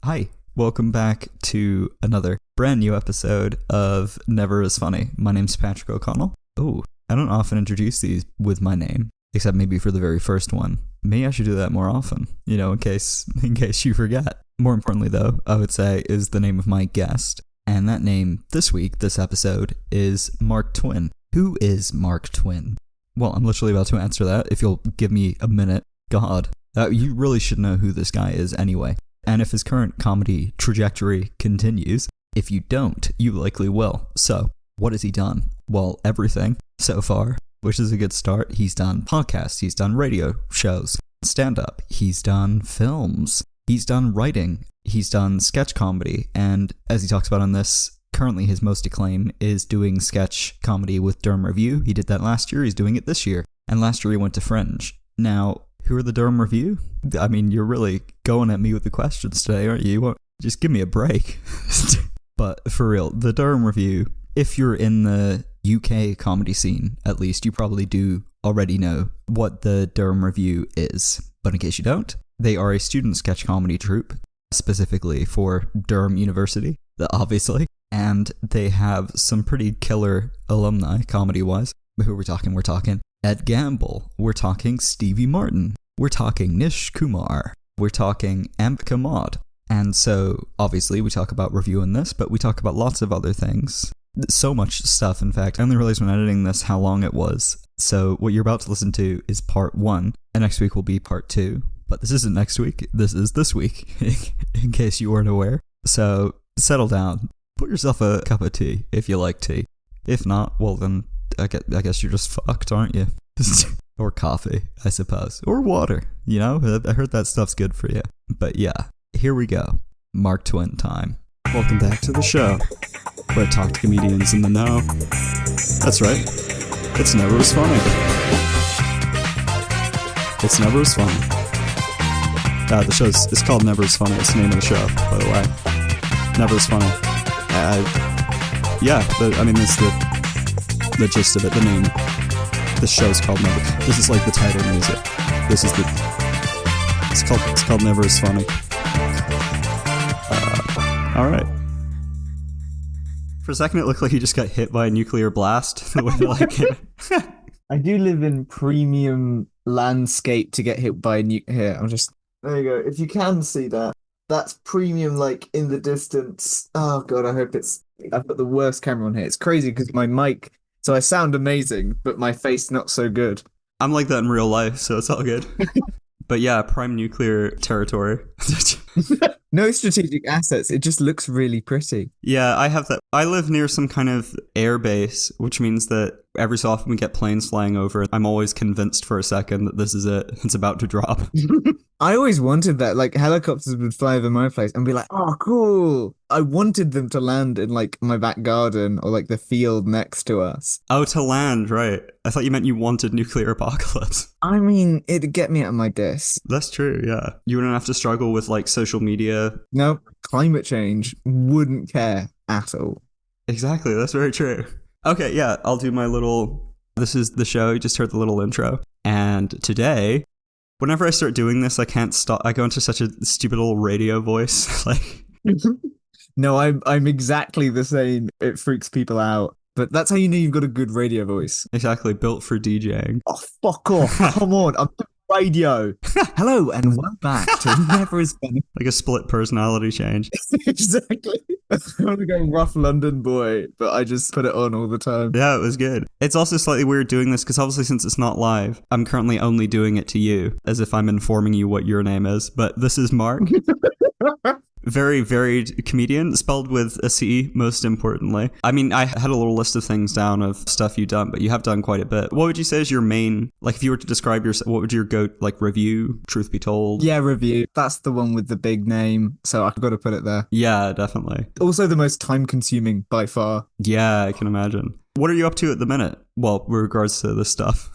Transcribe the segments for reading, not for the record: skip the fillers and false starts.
Hi, welcome back to another brand new episode of Never As Funny. My name's Patrick O'Connell. Oh, I don't often introduce these with my name, except maybe for the very first one. Maybe I should do that more often, in case you forget. More importantly, though, I would say is the name of my guest. And that name this week, this episode, is Marc Twinn. Who is Marc Twinn? Well, I'm literally about to answer that if you'll give me a minute. God, you really should know who this guy is anyway. And if his current comedy trajectory continues, if you don't, you likely will. So, what has he done? Well, everything so far, which is a good start. He's done podcasts, he's done radio shows, stand-up, he's done films, he's done writing, he's done sketch comedy, and as he talks about on this, currently his most acclaim is doing sketch comedy with Durham Revue. He did that last year, he's doing it this year, and last year he went to Fringe. Now, who are the Durham Revue? I mean, you're really going at me with the questions today, aren't you? You won't just give me a break. But for real, the Durham Revue, if you're in the UK comedy scene, at least, you probably do already know what the Durham Revue is. But in case you don't, they are a student sketch comedy troupe, specifically for Durham University, obviously. And they have some pretty killer alumni, comedy-wise. Who are we talking? We're talking Ed Gamble. We're talking Stevie Martin. We're talking Nish Kumar. We're talking Ambika Maud. And so, obviously, we talk about reviewing this, but we talk about lots of other things. So much stuff, in fact. I only realized when editing this how long it was. So what you're about to listen to is part 1, and next week will be part 2. But this isn't next week. This is this week, in case you weren't aware. So settle down. Put yourself a cup of tea, if you like tea. If not, well then, I guess you're just fucked, aren't you? Or coffee, I suppose. Or water, I heard that stuff's good for you. But yeah, here we go. Marc Twinn time. Welcome back to the show, where I talk to comedians in the know. That's right. It's never as funny. It's never as funny. The show is called Never As Funny. It's the name of the show, by the way. Never As Funny. That's the gist of it, the name. The show's called Never. This is like the title music. It's called Never As Funny. Alright. For a second it looked like you just got hit by a nuclear blast. The way I do live in premium landscape to get hit by a here. There you go. If you can see that, that's premium, like in the distance. Oh god, I've got the worst camera on here. It's crazy because my mic, so I sound amazing, but my face not so good. I'm like that in real life, so it's all good. But yeah, prime nuclear territory. No strategic assets. It just looks really pretty. Yeah, I have that. I live near some kind of air base, which means that every so often we get planes flying over. I'm always convinced for a second that this is it. It's about to drop. I always wanted that. Like, helicopters would fly over my place and be like, oh, cool. I wanted them to land in, like, my back garden or, like, the field next to us. Oh, to land, right. I thought you meant you wanted nuclear apocalypse. I mean, it'd get me out of my desk. That's true, yeah. You wouldn't have to struggle with, like, social media. No, climate change. Wouldn't care at all. Exactly, that's very true. Okay, yeah, I'll do my little... This is the show, you just heard the little intro. And today... Whenever I start doing this, I can't stop. I go into such a stupid little radio voice. Like, no, I'm exactly the same. It freaks people out. But that's how you know you've got a good radio voice. Exactly, built for DJing. Oh, fuck off. Come on, I'm doing radio. Hello, and welcome back to Never As Funny. Like a split personality change. Exactly. I want to go rough London boy, but I just put it on all the time. Yeah, it was good. It's also slightly weird doing this, because obviously since it's not live, I'm currently only doing it to you, as if I'm informing you what your name is. But this is Marc. Very varied comedian, spelled with a C, most importantly. I mean, I had a little list of things down of stuff you've done, but you have done quite a bit. What would you say is your main, like if you were to describe yourself, what would your go, like Revue, truth be told? Yeah, Revue. That's the one with the big name, so I've got to put it there. Yeah, definitely. Also the most time consuming by far. Yeah, I can imagine. What are you up to at the minute? Well, with regards to this stuff.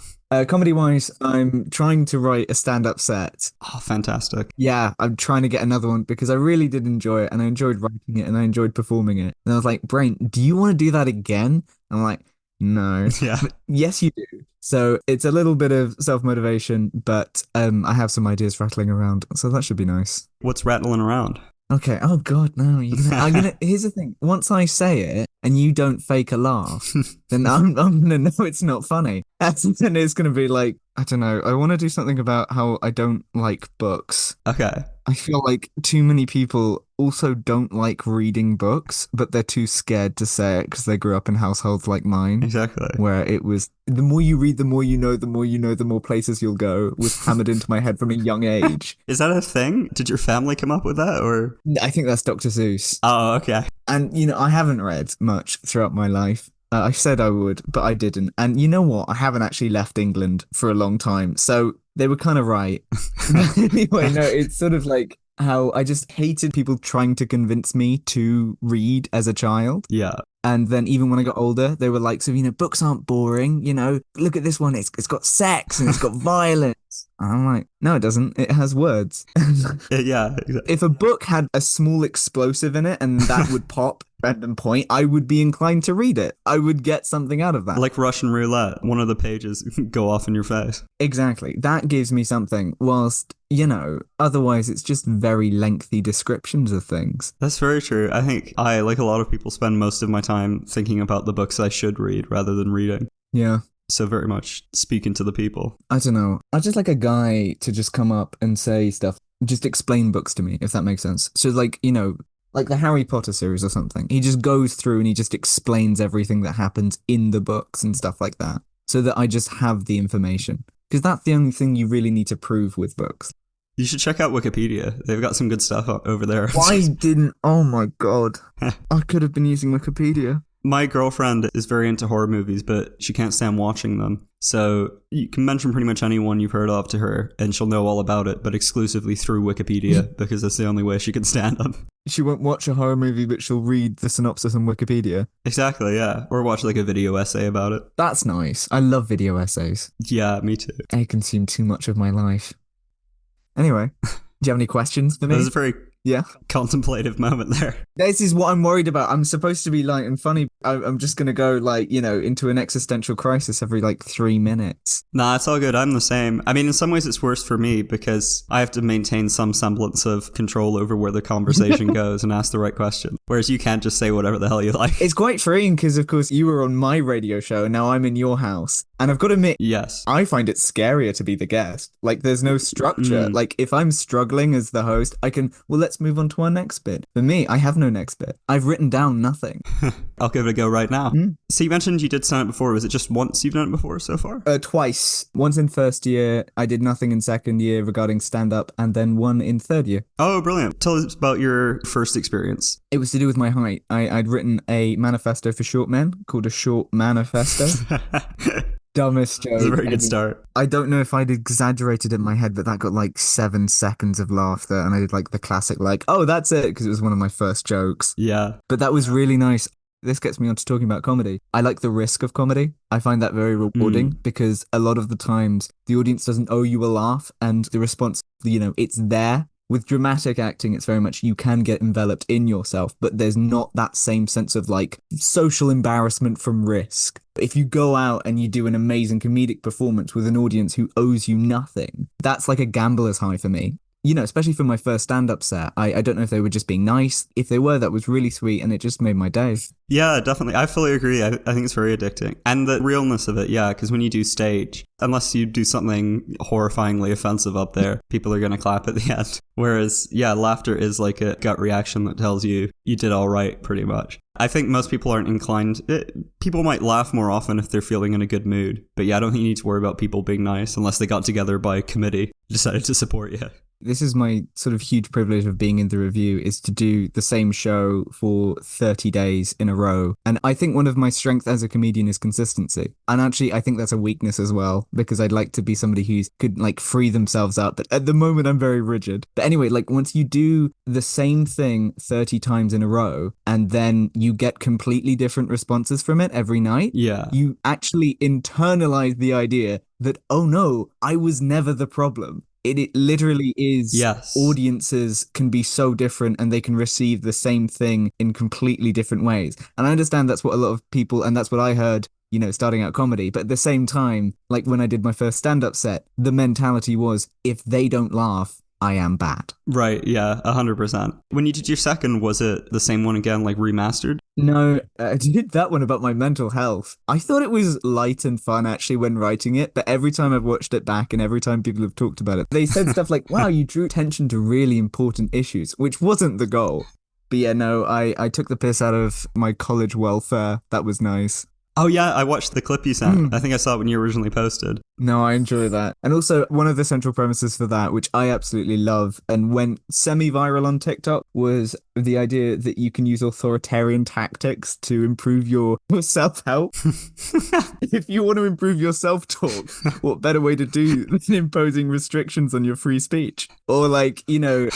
Comedy-wise, I'm trying to write a stand-up set. Oh, fantastic. Yeah, I'm trying to get another one because I really did enjoy it and I enjoyed writing it and I enjoyed performing it. And I was like, Brain, do you want to do that again? And I'm like, no. Yeah. But yes, you do. So it's a little bit of self-motivation, but I have some ideas rattling around, so that should be nice. What's rattling around? Okay. Oh God, no. Here's the thing. Once I say it and you don't fake a laugh, then I'm gonna know it's not funny. And then it's gonna be like, I don't know. I want to do something about how I don't like books. Okay. I feel like too many people also don't like reading books, but they're too scared to say it because they grew up in households like mine, Exactly. where it was the more you read, the more you know, the more you know, the more places you'll go, was hammered into my head from a young age. Is that a thing? Did your family come up with that, or? I think that's Dr. Seuss. Oh, okay. And, I haven't read much throughout my life. I said I would, but I didn't. And you know what? I haven't actually left England for a long time. So they were kind of right. Anyway, no, it's sort of like how I just hated people trying to convince me to read as a child. Yeah. And then even when I got older, they were like, so, books aren't boring, look at this one. It's got sex and it's got violence. And I'm like, no, it doesn't. It has words. Yeah. Exactly. If a book had a small explosive in it and that would pop random point, I would be inclined to read it. I would get something out of that. Like Russian roulette, one of the pages go off in your face. Exactly. That gives me something, whilst, otherwise it's just very lengthy descriptions of things. That's very true. I think I, like a lot of people, spend most of my time thinking about the books I should read rather than reading. Yeah. So very much speaking to the people. I don't know. I just like a guy to just come up and say stuff, just explain books to me, if that makes sense. So like, like the Harry Potter series or something. He just goes through and he just explains everything that happens in the books and stuff like that, so that I just have the information. Because that's the only thing you really need to prove with books. You should check out Wikipedia. They've got some good stuff over there. Why didn't... Oh my God. I could have been using Wikipedia. My girlfriend is very into horror movies, but she can't stand watching them. So you can mention pretty much anyone you've heard of to her, and she'll know all about it, but exclusively through Wikipedia, because that's the only way she can stand them. She won't watch a horror movie, but she'll read the synopsis on Wikipedia. Exactly, yeah. Or watch like a video essay about it. That's nice. I love video essays. Yeah, me too. They consume too much of my life. Anyway, do you have any questions for me? That was a very contemplative moment there. This is what I'm worried about. I'm supposed to be light and funny. I'm just going to go into an existential crisis every 3 minutes. Nah, it's all good. I'm the same. I mean, in some ways it's worse for me because I have to maintain some semblance of control over where the conversation goes and ask the right question. Whereas you can't just say whatever the hell you like. It's quite freeing because, of course, you were on my radio show and now I'm in your house. And I've got to admit, yes, I find it scarier to be the guest. There's no structure. If I'm struggling as the host, I can, let's move on to our next bit. For me, I have no next bit. I've written down nothing. I'll give it a go right now. So you mentioned you did stand up before. Was it just once you've done it before so far? Twice. Once in first year. I did nothing in second year regarding stand-up, and then one in third year. Oh, brilliant. Tell us about your first experience. It was to do with my height. I'd written a manifesto for short men called a short manifesto. Dumbest joke. That's a very good start. I don't know if I'd exaggerated in my head, but that got 7 seconds of laughter, and I did the classic oh, that's it, because it was one of my first jokes. Yeah. But that was really nice. This gets me on to talking about comedy. I like the risk of comedy. I find that very rewarding because a lot of the times the audience doesn't owe you a laugh, and the response, it's there. With dramatic acting, it's very much you can get enveloped in yourself, but there's not that same sense of social embarrassment from risk. If you go out and you do an amazing comedic performance with an audience who owes you nothing, that's like a gambler's high for me. Especially for my first stand-up set, I don't know if they were just being nice. If they were, that was really sweet, and it just made my day. Yeah, definitely. I fully agree. I think it's very addicting. And the realness of it, yeah, because when you do stage, unless you do something horrifyingly offensive up there, people are going to clap at the end. Whereas, yeah, laughter is like a gut reaction that tells you did all right, pretty much. I think most people aren't inclined. People might laugh more often if they're feeling in a good mood. But yeah, I don't think you need to worry about people being nice unless they got together by committee, decided to support you. This is my sort of huge privilege of being in the Revue, is to do the same show for 30 days in a row. And I think one of my strengths as a comedian is consistency. And actually, I think that's a weakness as well, because I'd like to be somebody who could free themselves up. But at the moment, I'm very rigid. But anyway, once you do the same thing 30 times in a row, and then you get completely different responses from it every night, you actually internalize the idea that, oh no, I was never the problem. It literally is. Yes. Audiences can be so different and they can receive the same thing in completely different ways. And I understand that's what a lot of people, and that's what I heard, starting out comedy. But at the same time, when I did my first stand-up set, the mentality was, if they don't laugh, I am bad. Right, yeah, 100%. When you did your second, was it the same one again, like remastered? No, I did that one about my mental health. I thought it was light and fun actually when writing it, but every time I've watched it back and every time people have talked about it, they said stuff like, wow, you drew attention to really important issues, which wasn't the goal. But yeah, no, I took the piss out of my college welfare. That was nice. Oh yeah, I watched the clip you sent. I think I saw it when you originally posted. No, I enjoy that. And also, one of the central premises for that, which I absolutely love and went semi-viral on TikTok, was the idea that you can use authoritarian tactics to improve your self-help. If you want to improve your self-talk, what better way to do than imposing restrictions on your free speech? Or like, you know,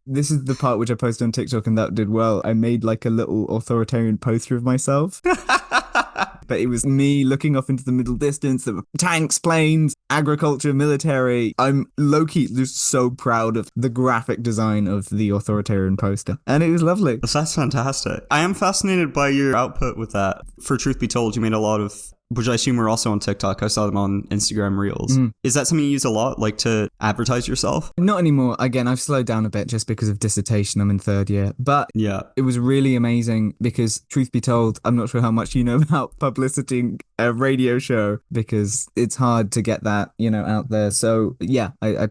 this is the part which I posted on TikTok and that did well. I made like a little authoritarian poster of myself. But it was me looking off into the middle distance. There were tanks, planes, agriculture, military. I'm low-key just so proud of the graphic design of the authoritarian poster. And it was lovely. That's fantastic. I am fascinated by your output with that. For truth be told, you made a lot of, which I assume were also on TikTok. I saw them on Instagram Reels. Is that something you use a lot, like to advertise yourself? Not anymore. Again, I've slowed down a bit just because of dissertation. I'm in third year. But yeah, it was really amazing because, truth be told, I'm not sure how much you know about publicity a radio show because it's hard to get that, you know, out there. So yeah, I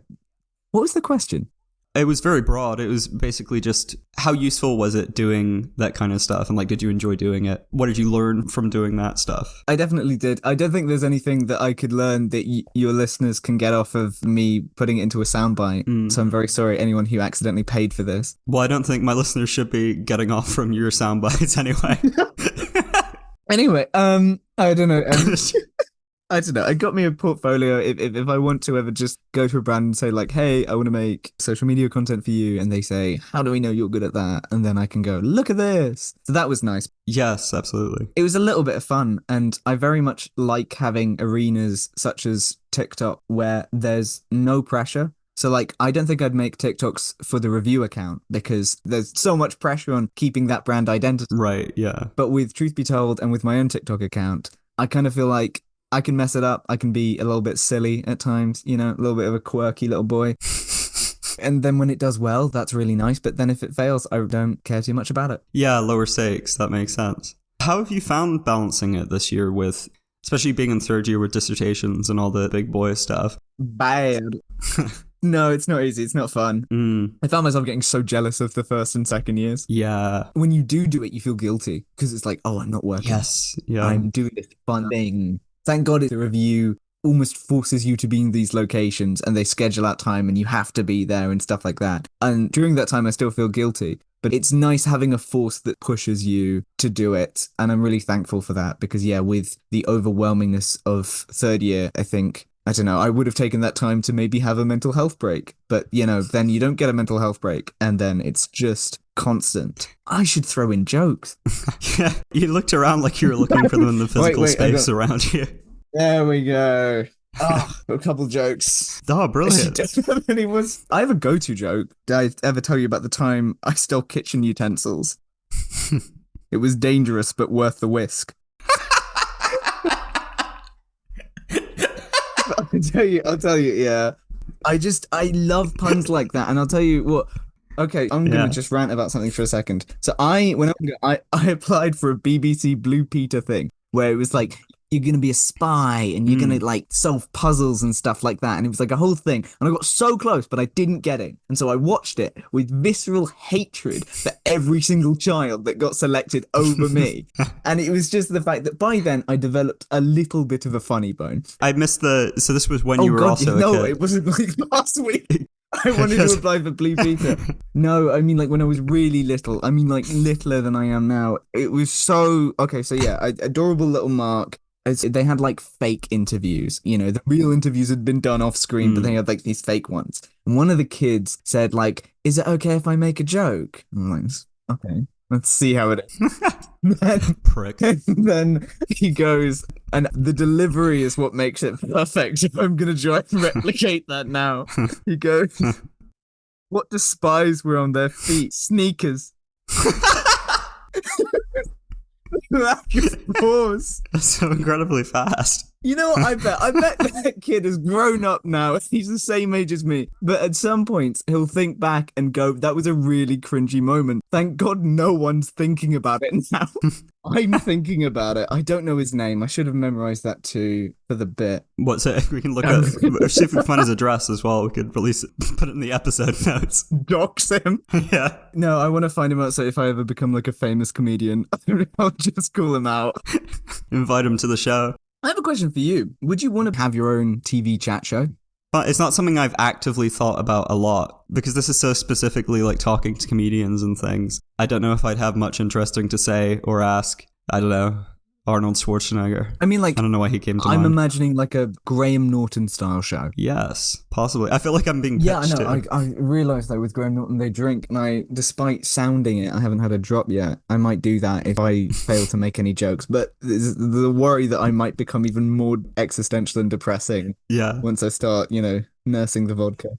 what was the question? It was very broad. It was basically just how useful was it doing that kind of stuff? And like, did you enjoy doing it? What did you learn from doing that stuff? I definitely did. I don't think there's anything that I could learn that your listeners can get off of me putting it into a soundbite. So I'm very sorry anyone who accidentally paid for this. Well, I don't think my listeners should be getting off from your soundbites anyway. Anyway, I don't know. I don't know. It got me a portfolio. If I want to ever just go to a brand and say like, hey, I want to make social media content for you. And they say, how do we know you're good at that? And then I can go, look at this. So that was nice. Yes, absolutely. It was a little bit of fun. And I very much like having arenas such as TikTok where there's no pressure. So like, I don't think I'd make TikToks for the Revue account because there's so much pressure on keeping that brand identity. Right, yeah. But with Truth Be Told and with my own TikTok account, I kind of feel like I can mess it up. I can be a little bit silly at times, you know, a little bit of a quirky little boy. And then when it does well, that's really nice. But then if it fails, I don't care too much about it. Yeah, lower stakes. That makes sense. How have you found balancing it this year with, especially being in third year with dissertations and all the big boy stuff? Bad. No, it's not easy. It's not fun. I found myself getting so jealous of the first and second years. Yeah. When you do it, you feel guilty because it's like, oh, I'm not working. Yes. Yeah. I'm doing this fun thing. Thank God the Revue almost forces you to be in these locations and they schedule out time and you have to be there and stuff like that. And during that time, I still feel guilty. But it's nice having a force that pushes you to do it. And I'm really thankful for that because, yeah, with the overwhelmingness of third year, I think, I don't know, I would have taken that time to maybe have a mental health break. But, you know, then you don't get a mental health break and then it's just constant. I should throw in jokes. Yeah, you looked around like you were looking for them in the physical space around you. There we go. Oh, a couple jokes. Oh, brilliant. Definitely was. I have a go-to joke. Did I ever tell you about the time I stole kitchen utensils? It was dangerous, but worth the whisk. I'll tell you, yeah. I love puns like that, and I'll tell you what. Okay, I'm gonna just rant about something for a second. So I applied for a BBC Blue Peter thing where it was like, you're going to be a spy and you're going to like solve puzzles and stuff like that. And it was like a whole thing. And I got so close, but I didn't get it. And so I watched it with visceral hatred for every single child that got selected over me. And it was just the fact that by then I developed a little bit of a funny bone. I missed so this was when you were also a kid. No, it wasn't like last week. I wanted to apply for Blue Peter. No, I mean like when I was really little. I mean like littler than I am now. It was so... Okay, so yeah, adorable little Mark. They had like fake interviews, you know, the real interviews had been done off screen, but they had like these fake ones. And one of the kids said like, is it okay if I make a joke? And I'm like, okay, let's see how it is. Prick. And then he goes, and the delivery is what makes it perfect. If I'm going to try and replicate that now. He goes, what do spies wear on their feet? Sneakers. Lack of pause. That's so incredibly fast. You know what? I bet that kid has grown up now. He's the same age as me. But at some point, he'll think back and go, that was a really cringy moment. Thank God no one's thinking about it now. I'm thinking about it. I don't know his name. I should have memorized that too for the bit. What's it? We can look at, see if we can find his address as well. We could release it, put it in the episode notes. Dox him. Yeah. No, I want to find him out so if I ever become like a famous comedian, I'll just call him out. Invite him to the show. I have a question for you. Would you want to have your own TV chat show? But it's not something I've actively thought about a lot because this is so specifically like talking to comedians and things. I don't know if I'd have much interesting to say or ask. I don't know. Arnold Schwarzenegger. I mean, like, I don't know why he came to I'm mind. imagining like a Graham Norton style show. Yes, possibly. I feel like I'm being pitched Yeah, I know. to. I realised that with Graham Norton they drink, and despite sounding it, I haven't had a drop yet. I might do that if I fail to make any jokes, but there's the worry that I might become even more existential and depressing Yeah. once I start, nursing the vodka.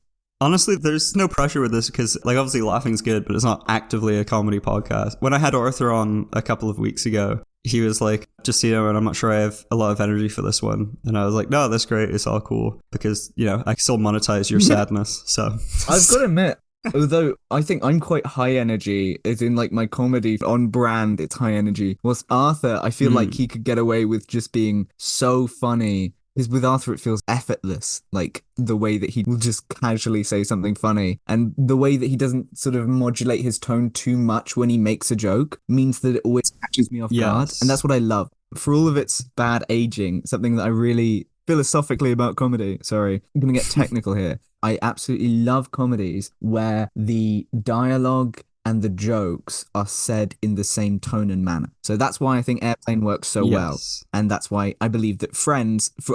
Honestly, there's no pressure with this because, like, obviously laughing's good, but it's not actively a comedy podcast. When I had Arthur on a couple of weeks ago, he was like, just so you know, and I'm not sure I have a lot of energy for this one. And I was like, no, that's great. It's all cool because, I still monetize your sadness. So I've got to admit, although I think I'm quite high energy, as in like my comedy on brand, it's high energy. Whilst Arthur, I feel like he could get away with just being so funny. Because with Arthur, it feels effortless, like the way that he will just casually say something funny. And the way that he doesn't sort of modulate his tone too much when he makes a joke means that it always catches me off guard. And that's what I love. For all of its bad aging, something that I really philosophically about comedy, sorry, I'm going to get technical here. I absolutely love comedies where the dialogue and the jokes are said in the same tone and manner. So that's why I think Airplane works so well. And that's why I believe that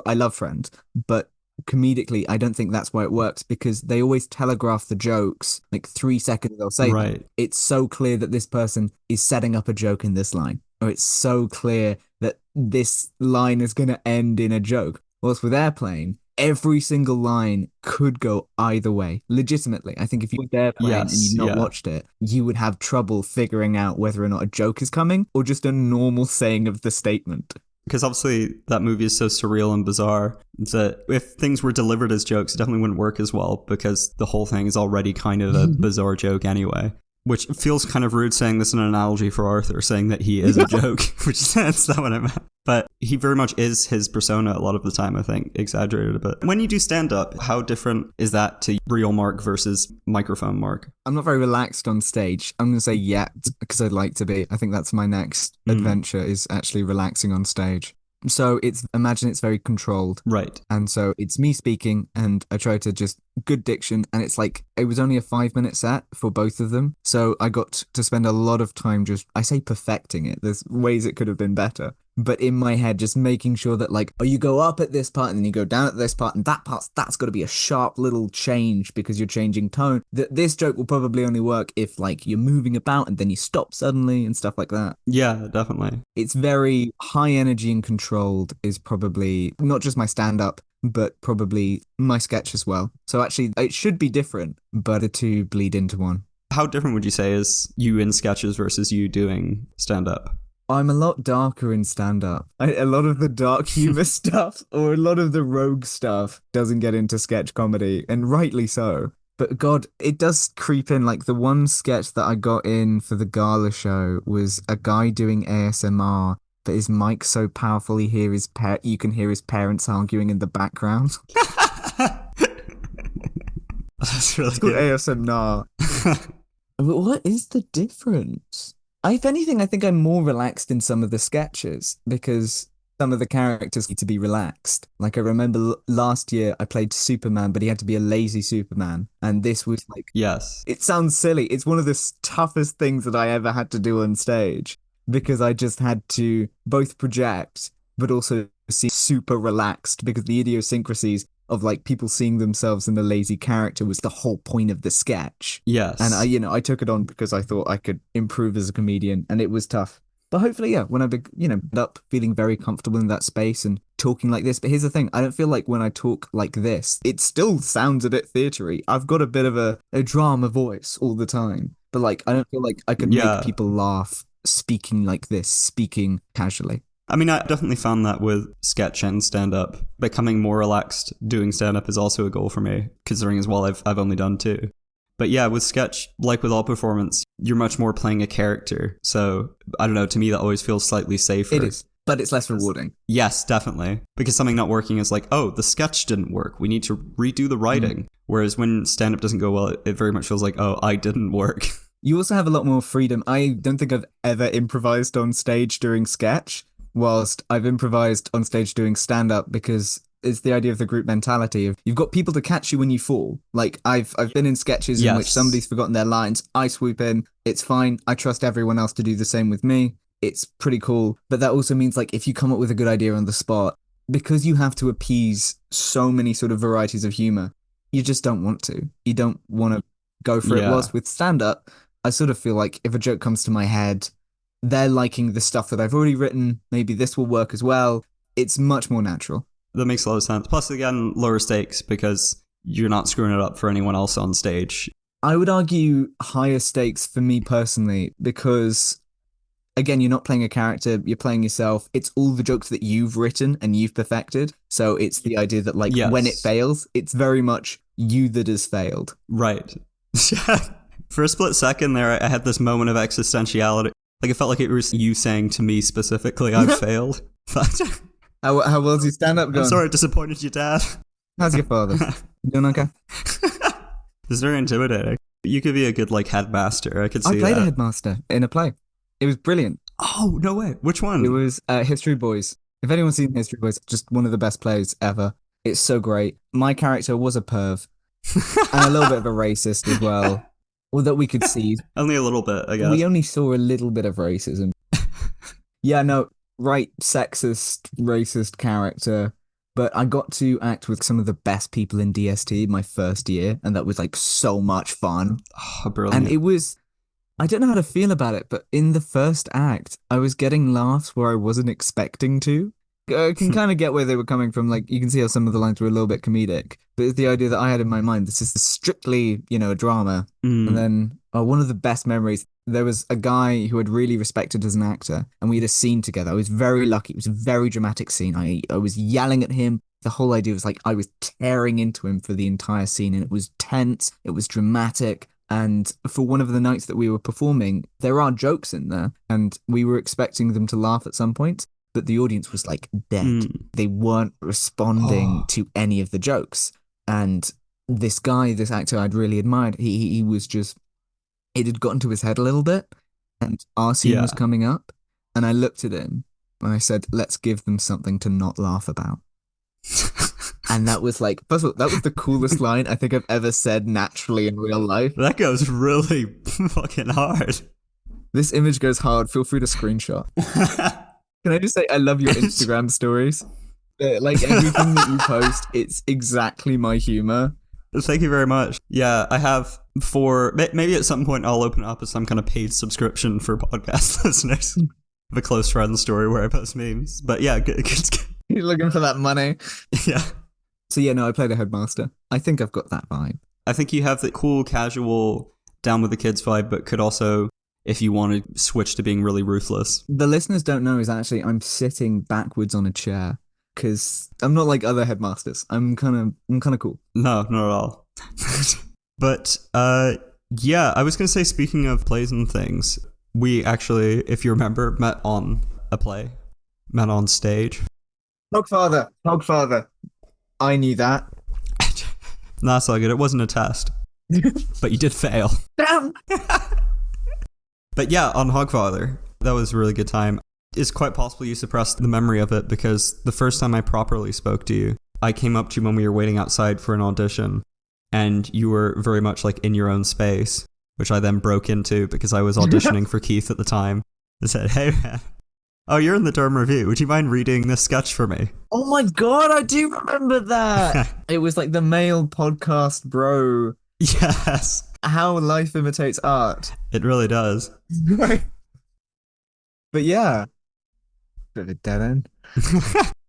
I love Friends, but comedically, I don't think that's why it works because they always telegraph the jokes, like 3 seconds they'll say, right. It's so clear that this person is setting up a joke in this line, or it's so clear that this line is going to end in a joke. Whilst with Airplane, every single line could go either way. Legitimately, I think if you watched Airplane and you'd not watched it, you would have trouble figuring out whether or not a joke is coming or just a normal saying of the statement. Because obviously that movie is so surreal and bizarre that if things were delivered as jokes, it definitely wouldn't work as well because the whole thing is already kind of a bizarre joke anyway. Which feels kind of rude saying this in an analogy for Arthur, saying that he is a joke, which that's not what I meant. But he very much is his persona a lot of the time, I think, exaggerated a bit. When you do stand-up, how different is that to real Mark versus microphone Mark? I'm not very relaxed on stage. I'm going to say yet, because I'd like to be. I think that's my next adventure, is actually relaxing on stage. So imagine it's very controlled. Right. And so it's me speaking and I try to just good diction. And it's like, it was only a 5-minute set for both of them. So I got to spend a lot of time I say perfecting it. There's ways it could have been better. But in my head, just making sure that you go up at this part and then you go down at this part and that's got to be a sharp little change because you're changing tone. This joke will probably only work if you're moving about and then you stop suddenly and stuff like that. Yeah, definitely. It's very high energy and controlled is probably not just my stand-up, but probably my sketch as well. So actually, it should be different, but the two bleed into one. How different would you say is you in sketches versus you doing stand-up? I'm a lot darker in stand-up. A lot of the dark humor stuff or a lot of the rogue stuff doesn't get into sketch comedy, and rightly so. But God, it does creep in. The one sketch that I got in for the gala show was a guy doing ASMR, but his mic's so powerful you can hear his parents arguing in the background. That's really It's called good. ASMR. But what is the difference? If anything, I think I'm more relaxed in some of the sketches because some of the characters need to be relaxed. I remember last year I played Superman, but he had to be a lazy Superman. And this was Yes. It sounds silly. It's one of the toughest things that I ever had to do on stage because I just had to both project, but also seem super relaxed because the idiosyncrasies of people seeing themselves in the lazy character was the whole point of the sketch. Yes. And I took it on because I thought I could improve as a comedian, and it was tough. But hopefully, when I end up feeling very comfortable in that space and talking like this. But here's the thing, I don't feel like when I talk like this, it still sounds a bit theatery. I've got a bit of a drama voice all the time. But I don't feel like I could make people laugh speaking like this, speaking casually. I mean, I definitely found that with sketch and stand-up. Becoming more relaxed doing stand-up is also a goal for me, considering as well I've only done 2. But yeah, with sketch, like with all performance, you're much more playing a character. So, I don't know, to me that always feels slightly safer. It is, but it's less rewarding. Yes, definitely. Because something not working is like, oh, the sketch didn't work. We need to redo the writing. Whereas when stand-up doesn't go well, it very much feels like, oh, I didn't work. You also have a lot more freedom. I don't think I've ever improvised on stage during sketch, whilst I've improvised on stage doing stand-up because it's the idea of the group mentality of you've got people to catch you when you fall. Like I've been in sketches in which somebody's forgotten their lines. I swoop in. It's fine. I trust everyone else to do the same with me. It's pretty cool. But that also means like if you come up with a good idea on the spot, because you have to appease so many sort of varieties of humor, you just don't want to. You don't want to go for it. Whilst with stand-up, I sort of feel like if a joke comes to my head, they're liking the stuff that I've already written. Maybe this will work as well. It's much more natural. That makes a lot of sense. Plus, again, lower stakes because you're not screwing it up for anyone else on stage. I would argue higher stakes for me personally because, again, you're not playing a character, you're playing yourself. It's all the jokes that you've written and you've perfected. So it's the idea that, like, when it fails, it's very much you that has failed. Right. For a split second there, I had this moment of existentiality. Like, it felt like it was you saying to me specifically, I've failed. How well's your stand-up going? I'm sorry I disappointed you, Dad. How's your father? You doing okay? It's very intimidating. You could be a good, like, headmaster. I could see that. I played a headmaster in a play. It was brilliant. Oh, no way. Which one? It was History Boys. If anyone's seen History Boys, just one of the best plays ever. It's so great. My character was a perv. And a little bit of a racist as well. Well, that we could see. Only a little bit, I guess. We only saw a little bit of racism. Yeah, no, right, sexist, racist character. But I got to act with some of the best people in DST my first year, and that was like so much fun. Oh, brilliant. And it was, I don't know how to feel about it, but in the first act, I was getting laughs where I wasn't expecting to. I can kind of get where they were coming from. Like, you can see how some of the lines were a little bit comedic, but it's the idea that I had in my mind, this is strictly, a drama. And then one of the best memories, there was a guy who I'd really respected as an actor, and we had a scene together. I was very lucky. It was a very dramatic scene. I was yelling at him. The whole idea was like, I was tearing into him for the entire scene, and it was tense. It was dramatic. And for one of the nights that we were performing, there are jokes in there, and we were expecting them to laugh at some point. But the audience was like dead. They weren't responding to any of the jokes. And this guy, this actor I'd really admired, he was just, it had gotten to his head a little bit. And our scene was coming up. And I looked at him and I said, let's give them something to not laugh about. And that was like, first of all, that was the coolest line I think I've ever said naturally in real life. That goes really fucking hard. This image goes hard. Feel free to screenshot. Can I just say, I love your Instagram stories. Like everything that you post, it's exactly my humor. Thank you very much. Yeah, I have maybe at some point I'll open it up as some kind of paid subscription for podcast listeners. Of a close friend story where I post memes. But yeah, good. You're looking for that money. Yeah. So yeah, no, I played a headmaster. I think I've got that vibe. I think you have the cool, casual, down with the kids vibe, but could also, if you want to, switch to being really ruthless. The listeners don't know is actually I'm sitting backwards on a chair because I'm not like other headmasters. I'm kind of cool. No, not at all. But yeah, I was going to say, speaking of plays and things, we actually, if you remember, met on a play, met on stage. Hogfather. I knew that. No, that's all good. It wasn't a test. But you did fail. Damn! But yeah, on Hogfather, that was a really good time. It's quite possible you suppressed the memory of it because the first time I properly spoke to you, I came up to you when we were waiting outside for an audition, and you were very much like in your own space, which I then broke into because I was auditioning for Keith at the time. I said, hey man, oh, you're in the Durham Revue. Would you mind reading this sketch for me? Oh my god, I do remember that. It was like the male podcast bro. Yes. How life imitates art. It really does. But yeah. Bit of a dead end.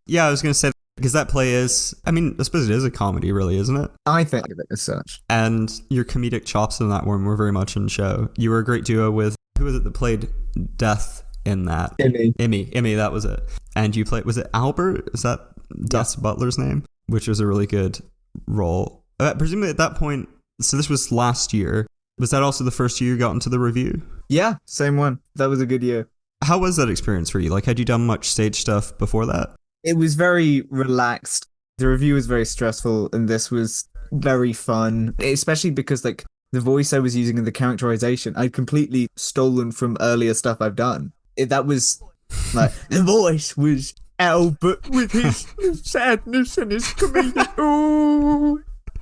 Yeah, I was going to say, because that play is, I mean, I suppose it is a comedy, really, isn't it? I think of it as such. And your comedic chops in that one were very much in show. You were a great duo with, who was it that played Death in that? Emmy, that was it. and you played, was it Albert? Is that Dust Butler's name? Which was a really good role. Presumably at that point, so this was last year. Was that also the first year you got into the Revue? Yeah, same one. That was a good year. How was that experience for you? Like, had you done much stage stuff before that? It was very relaxed. The Revue was very stressful, and this was very fun, especially because like the voice I was using and the characterization I'd completely stolen from earlier stuff I've done. That was like the voice was Albert with his sadness and his comedic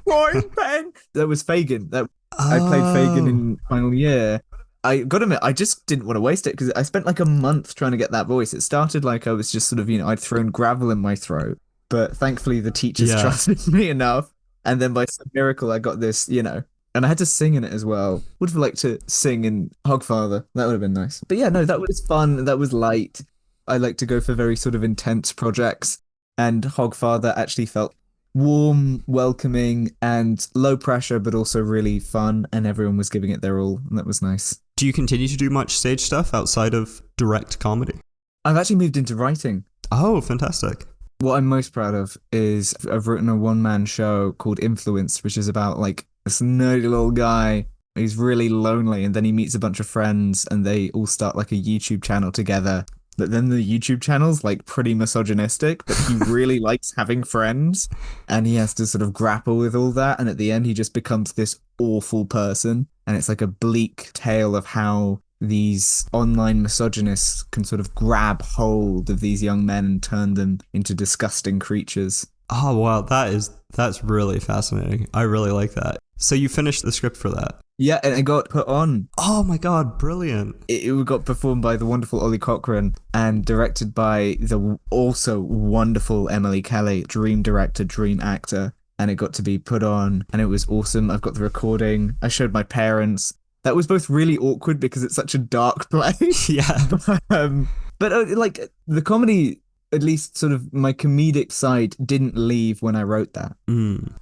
frying pan. That was Fagin. I played Fagin in final year. I gotta admit, I just didn't want to waste it because I spent like a month trying to get that voice. It started like I was just sort of, I'd thrown gravel in my throat, but thankfully the teachers trusted me enough. And then by some miracle, I got this, and I had to sing in it as well. Would have liked to sing in Hogfather. That would have been nice. But yeah, no, that was fun. That was light. I like to go for very sort of intense projects, and Hogfather actually felt warm, welcoming, and low pressure, but also really fun, and everyone was giving it their all, and that was nice. Do you continue to do much stage stuff outside of direct comedy? I've actually moved into writing. Oh, fantastic. What I'm most proud of is I've written a one-man show called Influence, which is about like this nerdy little guy. He's really lonely, and then he meets a bunch of friends, and they all start like a YouTube channel together. But then the YouTube channel's like pretty misogynistic, but he really likes having friends, and he has to sort of grapple with all that. And at the end, he just becomes this awful person. And it's like a bleak tale of how these online misogynists can sort of grab hold of these young men and turn them into disgusting creatures. Oh, wow. That's really fascinating. I really like that. So you finished the script for that? Yeah, and it got put on. Oh my God, brilliant. It got performed by the wonderful Ollie Cochran and directed by the also wonderful Emily Kelly, dream director, dream actor. And it got to be put on, and it was awesome. I've got the recording. I showed my parents. That was both really awkward because it's such a dark play. Yeah. But like the comedy, at least sort of my comedic side didn't leave when I wrote that.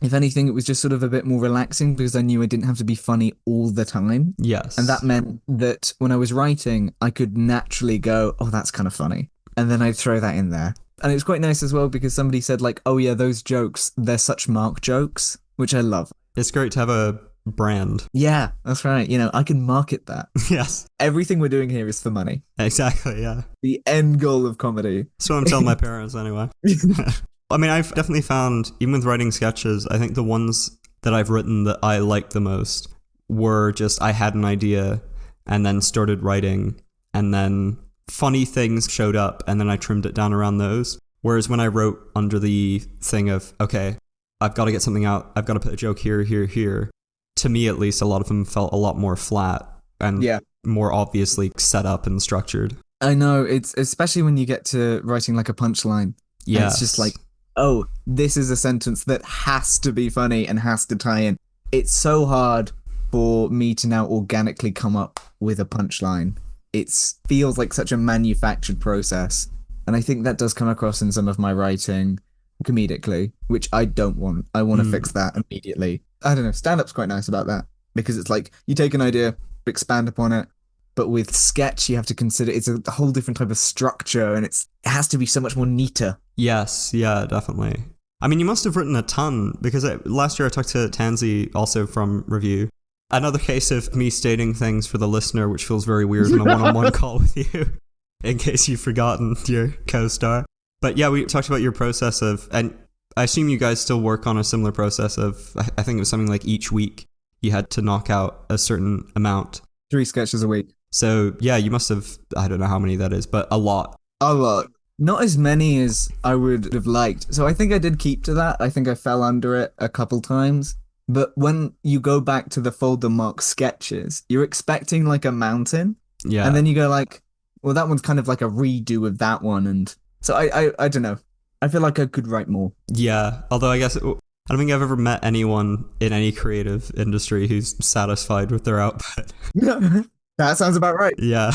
If anything, it was just sort of a bit more relaxing because I knew I didn't have to be funny all the time. Yes. And that meant that when I was writing, I could naturally go, oh, that's kind of funny. And then I'd throw that in there. And it was quite nice as well because somebody said like, oh yeah, those jokes, they're such Mark jokes, which I love. It's great to have a brand. Yeah, that's right. I can market that. Yes. Everything we're doing here is for money. Exactly, yeah. The end goal of comedy. So I'm telling my parents anyway. I mean, I've definitely found, even with writing sketches, I think the ones that I've written that I liked the most were just, I had an idea and then started writing, and then funny things showed up and then I trimmed it down around those. Whereas when I wrote under the thing of, okay, I've got to get something out, I've got to put a joke here, to me at least, a lot of them felt a lot more flat and more obviously set up and structured. I know, it's especially when you get to writing like a punchline. Yeah. It's just like, oh, this is a sentence that has to be funny and has to tie in. It's so hard for me to now organically come up with a punchline. It feels like such a manufactured process. And I think that does come across in some of my writing comedically, which I don't want. I want to fix that immediately. I don't know, stand-up's quite nice about that because it's like you take an idea, expand upon it, but with sketch you have to consider it's a whole different type of structure and it has to be so much more neater. Yes, yeah, definitely. I mean, you must have written a ton because last year I talked to Tansy, also from Revue. Another case of me stating things for the listener, which feels very weird in a one-on-one call with you, in case you've forgotten your co-star. But yeah, we talked about your process of, and I assume you guys still work on a similar process of, I think it was something like each week you had to knock out a certain amount. 3 sketches a week. So yeah, you must have, I don't know how many that is, but a lot. A lot. Not as many as I would have liked. So I think I did keep to that. I think I fell under it a couple times. But when you go back to the folder marked sketches, you're expecting like a mountain. Yeah. And then you go like, well, that one's kind of like a redo of that one. And so I don't know. I feel like I could write more. Yeah. Although I guess, I don't think I've ever met anyone in any creative industry who's satisfied with their output. That sounds about right. Yeah.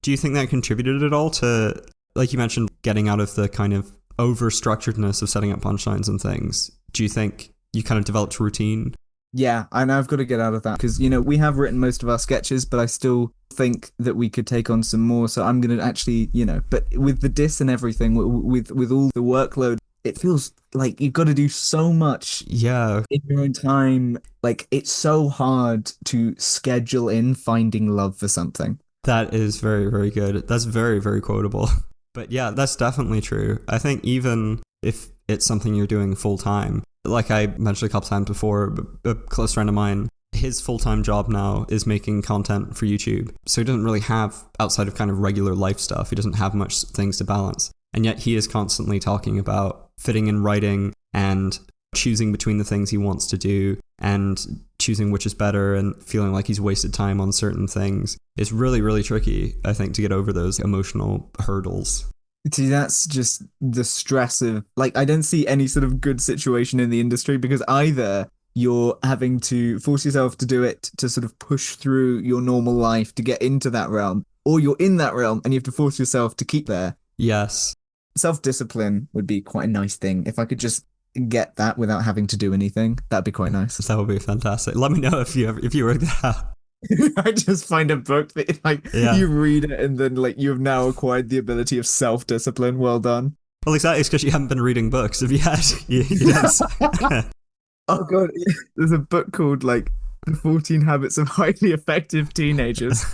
Do you think that contributed at all to, like you mentioned, getting out of the kind of over-structuredness of setting up punchlines and things? Do you think you kind of developed routine? Yeah, and I've got to get out of that because, we have written most of our sketches, but I still think that we could take on some more. So I'm going to actually, but with the diss and everything, with all the workload, it feels like you've got to do so much Yeah. in your own time. Like, it's so hard to schedule in finding love for something. That is very, very good. That's very, very quotable. But yeah, that's definitely true. I think even if it's something you're doing full time, like I mentioned a couple times before, a close friend of mine, his full-time job now is making content for YouTube. So he doesn't really have, outside of kind of regular life stuff, he doesn't have much things to balance. And yet he is constantly talking about fitting in writing and choosing between the things he wants to do and choosing which is better and feeling like he's wasted time on certain things. It's really, really tricky, I think, to get over those emotional hurdles. See, that's just the stress of, like, I don't see any sort of good situation in the industry because either you're having to force yourself to do it to sort of push through your normal life to get into that realm, or you're in that realm and you have to force yourself to keep there. Yes. Self-discipline would be quite a nice thing. If I could just get that without having to do anything, that'd be quite nice. That would be fantastic. Let me know if you work that out. I just find a book that you read it and then you have now acquired the ability of self-discipline. Well done. Well, exactly. It's because you haven't been reading books. If you had, Oh god, there's a book called The 14 Habits of Highly Effective Teenagers.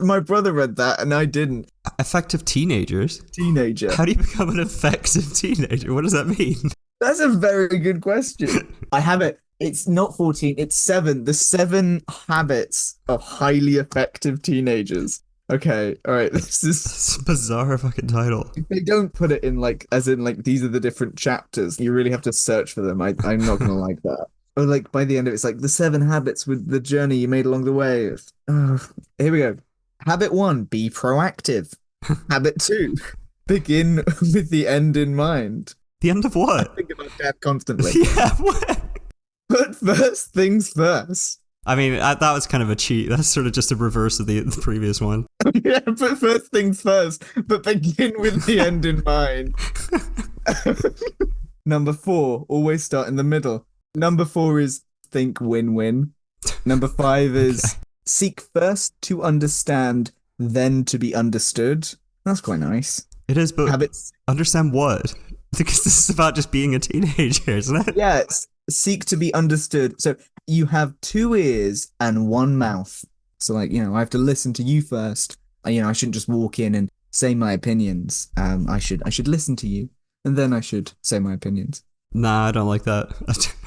My brother read that and I didn't. Effective teenagers? Teenager. How do you become an effective teenager? What does that mean? That's a very good question. I have it. It's not 14, it's 7. The 7 habits of highly effective teenagers. Okay, all right. This is It's a bizarre fucking title. They don't put it in as in these are the different chapters. You really have to search for them. I'm not gonna like that. Or by the end of it, it's the 7 habits with the journey you made along the way. Here we go. Habit 1, be proactive. Habit 2, begin with the end in mind. The end of what? I think about that constantly. Yeah, what? But first things first. I mean, that was kind of a cheat. That's sort of just a reverse of the previous one. Yeah, but first things first. But begin with the end in mind. Number 4, always start in the middle. Number 4 is think win-win. Number 5 is seek first to understand, then to be understood. That's quite nice. It is, but Habits. Understand what? Because this is about just being a teenager, isn't it? Yeah, seek to be understood. So you have 2 ears and 1 mouth. So I have to listen to you first. I shouldn't just walk in and say my opinions. I should listen to you, and then I should say my opinions. Nah, I don't like that.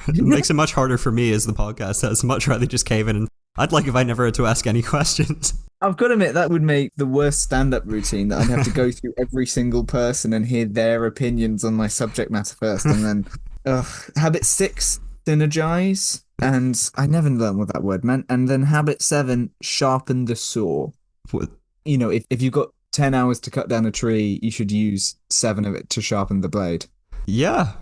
It makes it much harder for me as the podcast. I'd much rather just cave in, and I'd like if I never had to ask any questions. I've got to admit, that would make the worst stand-up routine, that I'd have to go through every single person and hear their opinions on my subject matter first. And then, habit 6, synergize. And I never learned what that word meant. And then habit 7, sharpen the saw. What? If you've got 10 hours to cut down a tree, you should use 7 of it to sharpen the blade. Yeah.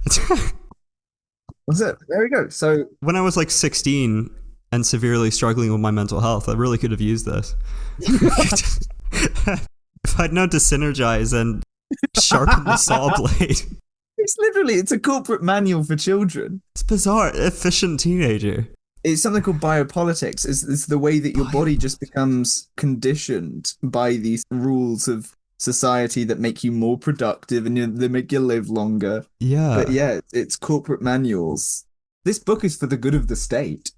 That's it. There we go. So when I was 16 and severely struggling with my mental health, I really could have used this. If I'd known to synergize and sharpen the saw blade. It's a corporate manual for children. It's bizarre. Efficient teenager. It's something called biopolitics. It's the way that your body just becomes conditioned by these rules of society that make you more productive and they make you live longer. Yeah. But yeah, it's corporate manuals. This book is for the good of the state.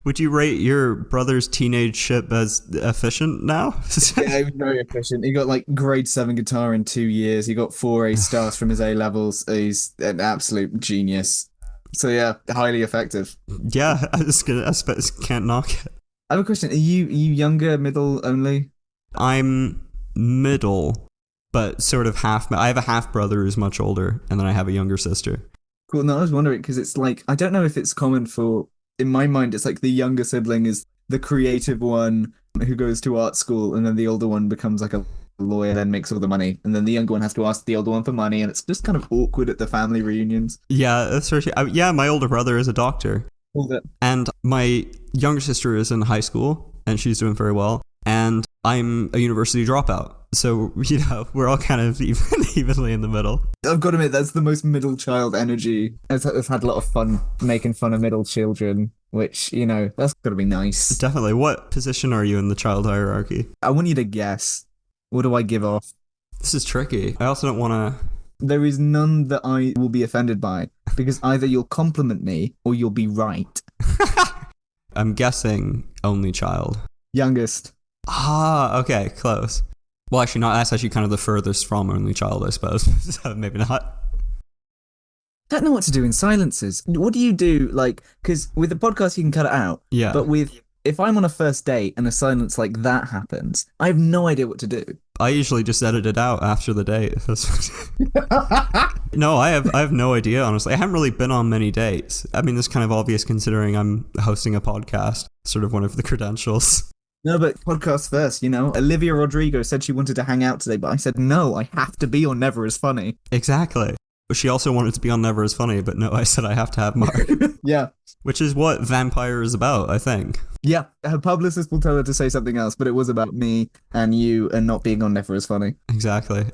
Would you rate your brother's teenage ship as efficient now? Yeah, he was very efficient. He got grade 7 guitar in 2 years. He got 4 A stars from his A levels. He's an absolute genius. So yeah, highly effective. Yeah, I suppose can't knock it. I have a question. Are you younger, middle only? I'm middle, but sort of half. I have a half brother who's much older, and then I have a younger sister. Cool. No, I was wondering because it's I don't know if it's common for. In my mind, it's the younger sibling is the creative one who goes to art school, and then the older one becomes a lawyer, then makes all the money, and then the younger one has to ask the older one for money, and it's just kind of awkward at the family reunions. Yeah, that's for sure. Yeah, my older brother is a doctor, Hold it. and my younger sister is in high school, and she's doing very well, and I'm a university dropout. So, we're all kind of evenly in the middle. I've got to admit, that's the most middle child energy. I've had a lot of fun making fun of middle children, which, that's got to be nice. Definitely. What position are you in the child hierarchy? I want you to guess. What do I give off? This is tricky. I also don't want to... There is none that I will be offended by, because either you'll compliment me or you'll be right. I'm guessing only child. Youngest. Ah, okay, close. Well, actually not. That's actually kind of the furthest from only child, I suppose. So maybe not. I don't know what to do in silences. What do you do, because with the podcast you can cut it out. Yeah. But if I'm on a first date and a silence like that happens, I have no idea what to do. I usually just edit it out after the date. No, I have no idea, honestly. I haven't really been on many dates. I mean, it's kind of obvious considering I'm hosting a podcast, sort of one of the credentials. No, but podcast first, Olivia Rodrigo said she wanted to hang out today, but I said, no, I have to be on Never As Funny. Exactly. But she also wanted to be on Never As Funny, but no, I said I have to have Mark. Yeah. Which is what Vampire is about, I think. Yeah, her publicist will tell her to say something else, but it was about me and you and not being on Never As Funny. Exactly.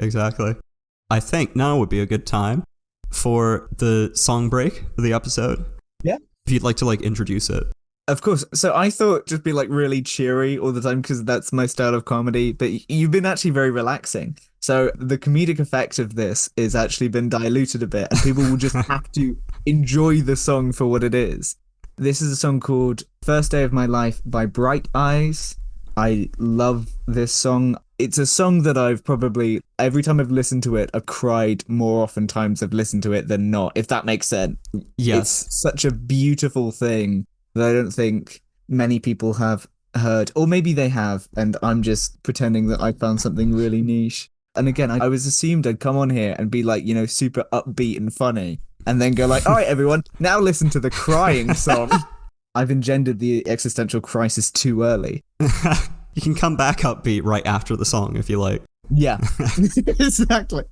I think now would be a good time for the song break of the episode. Yeah. If you'd like to, introduce it. Of course. So I thought just be really cheery all the time because that's my style of comedy, but you've been actually very relaxing. So the comedic effect of this is actually been diluted a bit and people will just have to enjoy the song for what it is. This is a song called First Day of My Life by Bright Eyes. I love this song. It's a song that I've probably, every time I've listened to it, I've cried more oftentimes I've listened to it than not, if that makes sense. Yes. It's such a beautiful thing that I don't think many people have heard, or maybe they have, and I'm just pretending that I found something really niche. And again, I was assumed I'd come on here and be super upbeat and funny, and then go all right, everyone, now listen to the crying song. I've engendered the existential crisis too early. You can come back upbeat right after the song if you like. Yeah, exactly.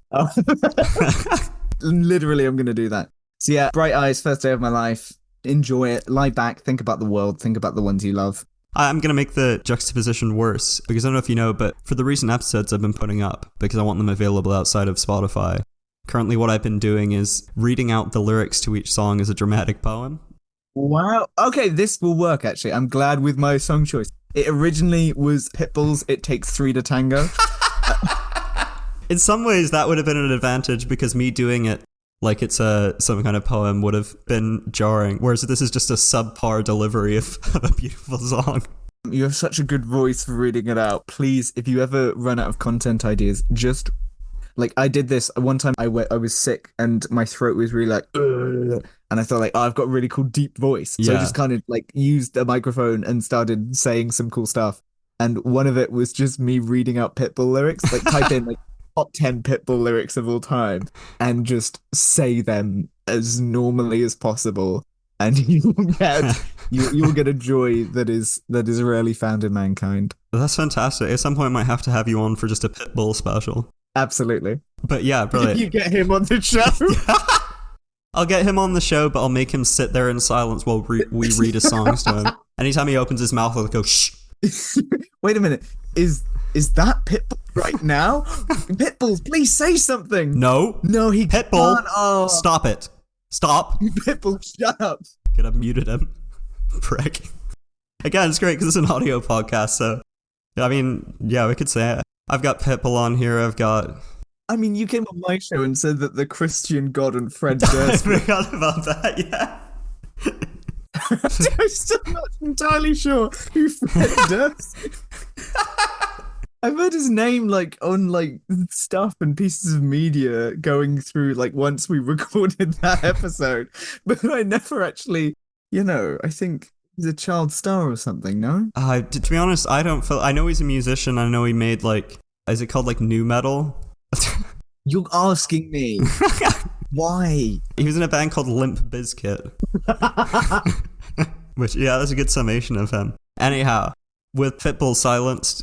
Literally, I'm going to do that. So yeah, Bright Eyes, First Day of My Life. Enjoy it, lie back, think about the world, think about the ones you love. I'm going to make the juxtaposition worse, because I don't know if you know, but for the recent episodes I've been putting up, because I want them available outside of Spotify, currently what I've been doing is reading out the lyrics to each song as a dramatic poem. Wow. Okay, this will work, actually. I'm glad with my song choice. It originally was Pitbull's It Takes Three to Tango. In some ways, that would have been an advantage, because me doing it like it's some kind of poem would have been jarring, whereas this is just a subpar delivery of a beautiful song. You have such a good voice for reading it out. Please, if you ever run out of content ideas, just I did this one time. I was sick and my throat was really ugh, and I thought I've got a really cool deep voice. So I just kind of used a microphone and started saying some cool stuff. And one of it was just me reading out Pitbull lyrics. Type in top 10 Pitbull lyrics of all time and just say them as normally as possible, and you'll get a joy that is rarely found in mankind. That's fantastic. At some point I might have to have you on for just a Pitbull special. Absolutely. But yeah, brilliant. You get him on the show. I'll get him on the show, but I'll make him sit there in silence while we read his songs to him. Anytime he opens his mouth, I'll go shh. Wait a minute. Is that Pitbull right now? Pitbull, please say something. No, he Pitbull, can't. Oh. Stop it. Stop. Pitbull, shut up. Could have muted him. Prick. Again, it's great because it's an audio podcast, so I mean, yeah, we could say it. I've got Pitbull on here. You came on my show and said that the Christian God and Fred Durst. I forgot about that, yeah. I'm still not entirely sure who Fred Durst is. I've heard his name on stuff and pieces of media going through once we recorded that episode, but I never actually, I think he's a child star or something, no? To be honest, I know he's a musician. I know he made is it called new metal? You're asking me. Why? He was in a band called Limp Bizkit. Which, yeah, that's a good summation of him. Anyhow, with Pitbull silenced,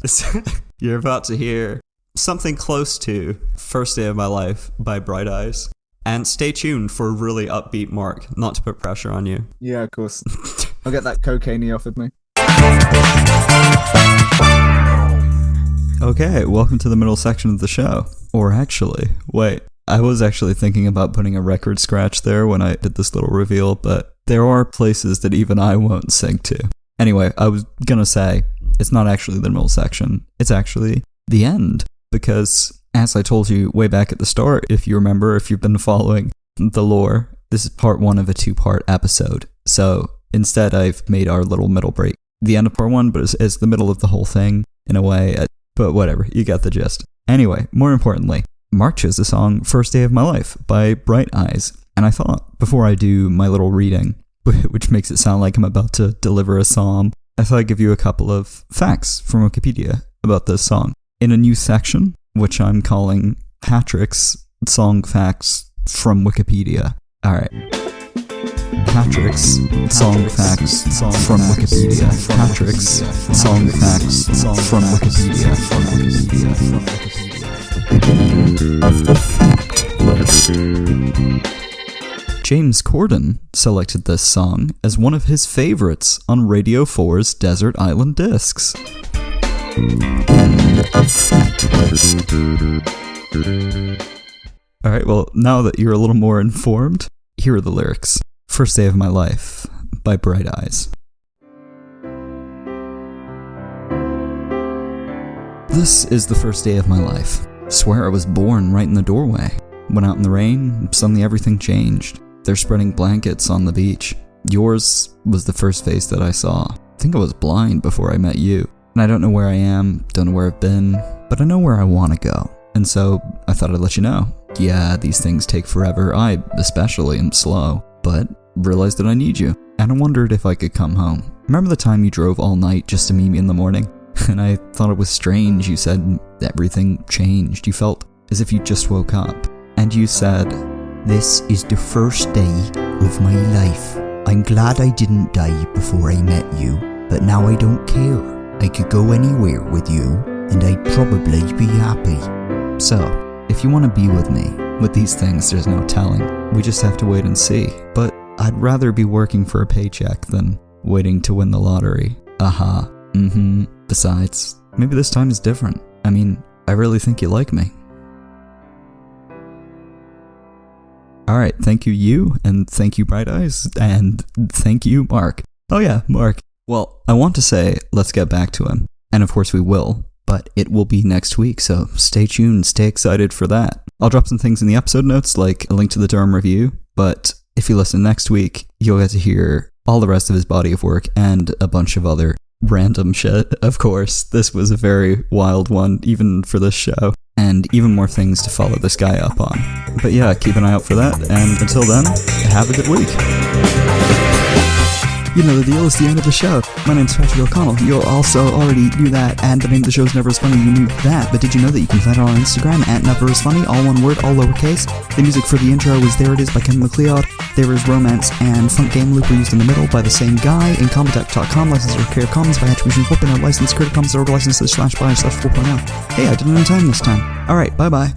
you're about to hear something close to First Day of My Life by Bright Eyes. And stay tuned for a really upbeat Mark, not to put pressure on you. Yeah, of course. I'll get that cocaine he offered me. Okay, welcome to the middle section of the show. Or actually, wait, I was actually thinking about putting a record scratch there when I did this little reveal, but there are places that even I won't sync to. Anyway, I was gonna say, it's not actually the middle section, it's actually the end. Because, as I told you way back at the start, if you remember, if you've been following the lore, this is part 1 of a 2-part episode. So, instead I've made our little middle break the end of part 1, but it's the middle of the whole thing, in a way. But whatever, you got the gist. Anyway, more importantly, Mark chose the song First Day of My Life by Bright Eyes. And I thought, before I do my little reading, which makes it sound like I'm about to deliver a psalm, I thought I'd give you a couple of facts from Wikipedia about this song. In a new section, which I'm calling Patrick's Song Facts from Wikipedia. Alright. Patrick's Song Facts from Wikipedia. Patrick's Song Facts from Wikipedia. James Corden selected this song as one of his favorites on Radio 4's Desert Island Discs. Alright, well, now that you're a little more informed, here are the lyrics. First Day of My Life by Bright Eyes. This is the first day of my life. Swear I was born right in the doorway. Went out in the rain, suddenly everything changed. They're spreading blankets on the beach. Yours was the first face that I saw. I think I was blind before I met you. And I don't know where I am, don't know where I've been, but I know where I want to go. And so I thought I'd let you know. Yeah, these things take forever. I especially am slow. But realized that I need you, and I wondered if I could come home. Remember the time you drove all night just to meet me in the morning? And I thought it was strange. You said everything changed. You felt as if you just woke up. And you said, "This is the first day of my life. I'm glad I didn't die before I met you, but now I don't care. I could go anywhere with you, and I'd probably be happy." So, if you want to be with me, with these things there's no telling. We just have to wait and see. But I'd rather be working for a paycheck than waiting to win the lottery. Aha. Besides, maybe this time is different. I mean, I really think you like me. Alright, thank you, and thank you, Bright Eyes, and thank you, Mark. Oh yeah, Mark. Well, I want to say, let's get back to him. And of course we will. But it will be next week, so stay tuned, stay excited for that. I'll drop some things in the episode notes, like a link to the Durham Revue, but if you listen next week, you'll get to hear all the rest of his body of work and a bunch of other random shit. Of course, this was a very wild one, even for this show, and even more things to follow this guy up on. But yeah, keep an eye out for that, and until then, have a good week. You know the deal, it's the end of the show. My name's Patrick O'Connell. You also already knew that, and the name of the show is Never As Funny, you knew that. But did you know that you can find it on Instagram at Never As Funny, all one word, all lowercase? The music for the intro was There It Is by Ken MacLeod. There Is Romance and Funk Game Loop were used in the middle by the same guy. Incompetech.com, licensed or Creative Commons by attribution 4.0, licensed Creative Commons or licenses /by/4.0. Hey, I did it in time this time. Alright, bye bye.